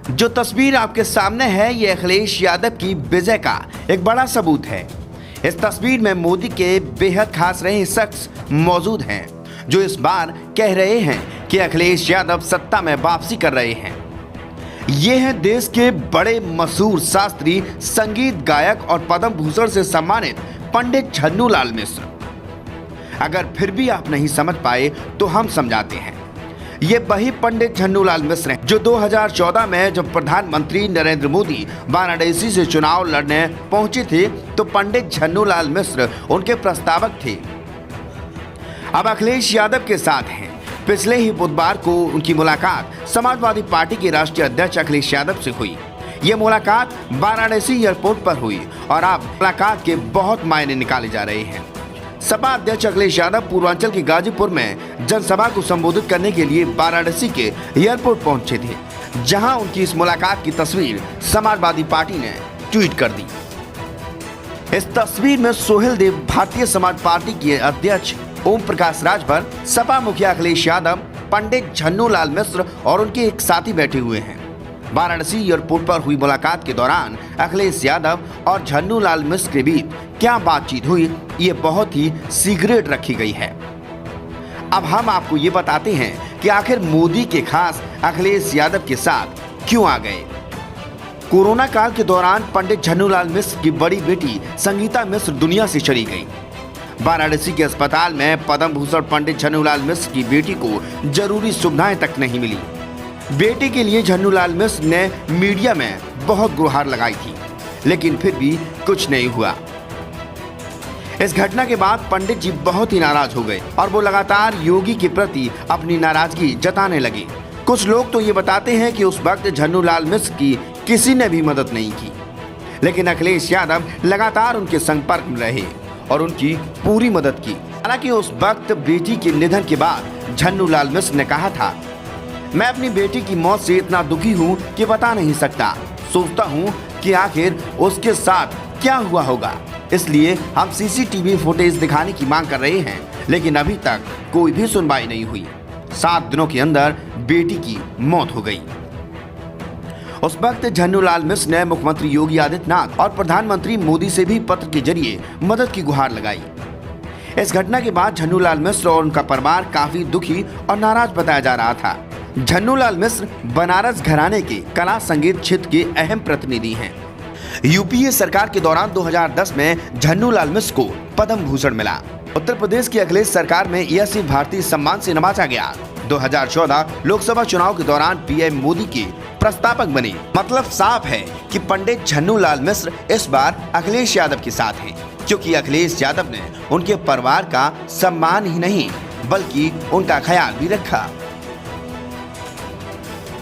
जो तस्वीर आपके सामने है ये अखिलेश यादव की विजय का एक बड़ा सबूत है। इस तस्वीर में मोदी के बेहद खास रहे शख्स मौजूद हैं जो इस बार कह रहे हैं कि अखिलेश यादव सत्ता में वापसी कर रहे हैं। ये हैं देश के बड़े मशहूर शास्त्रीय संगीत गायक और पद्म भूषण से सम्मानित पंडित झन्नूलाल मिश्र। अगर फिर भी आप नहीं समझ पाए तो हम समझाते हैं। ये वही पंडित झन्नूलाल मिश्र हैं जो 2014 में जब प्रधानमंत्री नरेंद्र मोदी वाराणसी से चुनाव लड़ने पहुंचे थे तो पंडित झन्नूलाल मिश्र उनके प्रस्तावक थे। अब अखिलेश यादव के साथ हैं। पिछले ही बुधवार को उनकी मुलाकात समाजवादी पार्टी के राष्ट्रीय अध्यक्ष अखिलेश यादव से हुई। ये मुलाकात वाराणसी एयरपोर्ट पर हुई और अब मुलाकात के बहुत मायने निकाले जा रहे हैं। सपा अध्यक्ष अखिलेश यादव पूर्वांचल के गाजीपुर में जनसभा को संबोधित करने के लिए वाराणसी के एयरपोर्ट पहुंचे थे, जहां उनकी इस मुलाकात की तस्वीर समाजवादी पार्टी ने ट्वीट कर दी। इस तस्वीर में सोहेल देव भारतीय समाज पार्टी के अध्यक्ष ओम प्रकाश राजभर, सपा मुखिया अखिलेश यादव, पंडित झन्नूलाल मिश्र और उनके एक साथी बैठे हुए हैं। वाराणसी एयरपोर्ट पर हुई मुलाकात के दौरान अखिलेश यादव और झन्नूलाल मिश्र के बीच क्या बातचीत हुई ये बहुत ही सीक्रेट रखी गई है। अब हम आपको ये बताते हैं कि आखिर मोदी के खास अखिलेश यादव के साथ क्यों आ गए। कोरोना काल के दौरान पंडित झन्नूलाल मिश्र की बड़ी बेटी संगीता मिश्र दुनिया से चली गई। वाराणसी के अस्पताल में पद्म भूषण पंडित झन्नूलाल मिश्र की बेटी को जरूरी सुविधाएं तक नहीं मिली। बेटी के लिए झन्नूलाल मिश्र ने मीडिया में बहुत गुहार लगाई थी, लेकिन फिर भी कुछ नहीं हुआ। इस घटना के बाद पंडित जी बहुत ही नाराज हो गए और वो लगातार योगी के प्रति अपनी नाराजगी जताने लगे। कुछ लोग तो ये बताते हैं कि उस वक्त झन्नूलाल मिश्र की किसी ने भी मदद नहीं की, लेकिन अखिलेश यादव लगातार उनके संपर्क में रहे और उनकी पूरी मदद की। हालांकि उस वक्त बेटी के निधन के बाद झन्नूलाल मिश्र ने कहा था, मैं अपनी बेटी की मौत से इतना दुखी हूँ कि बता नहीं सकता। सोचता हूँ कि आखिर उसके साथ क्या हुआ होगा, इसलिए हम सीसीटीवी फुटेज दिखाने की मांग कर रहे हैं, लेकिन अभी तक कोई भी सुनवाई नहीं हुई। 7 दिनों के अंदर बेटी की मौत हो गई। उस वक्त झन्नूलाल मिश्र ने मुख्यमंत्री योगी आदित्यनाथ और प्रधानमंत्री मोदी से भी पत्र के जरिए मदद की गुहार लगाई। इस घटना के बाद झन्नूलाल मिश्र और उनका परिवार काफी दुखी और नाराज बताया जा रहा था। झन्नूलाल मिश्र बनारस घराने के कला संगीत क्षेत्र के अहम प्रतिनिधि हैं। यूपीए सरकार के दौरान 2010 में झन्नूलाल मिश्र को पद्म भूषण मिला। उत्तर प्रदेश की अखिलेश सरकार में यह सिर्फ भारतीय सम्मान से नवाजा गया। 2014 लोकसभा चुनाव के दौरान पीएम मोदी के प्रस्तावक बने। मतलब साफ है कि पंडित झन्नूलाल मिश्र इस बार अखिलेश यादव के साथ हैं, क्योंकि अखिलेश यादव ने उनके परिवार का सम्मान ही नहीं बल्कि उनका ख्याल भी रखा।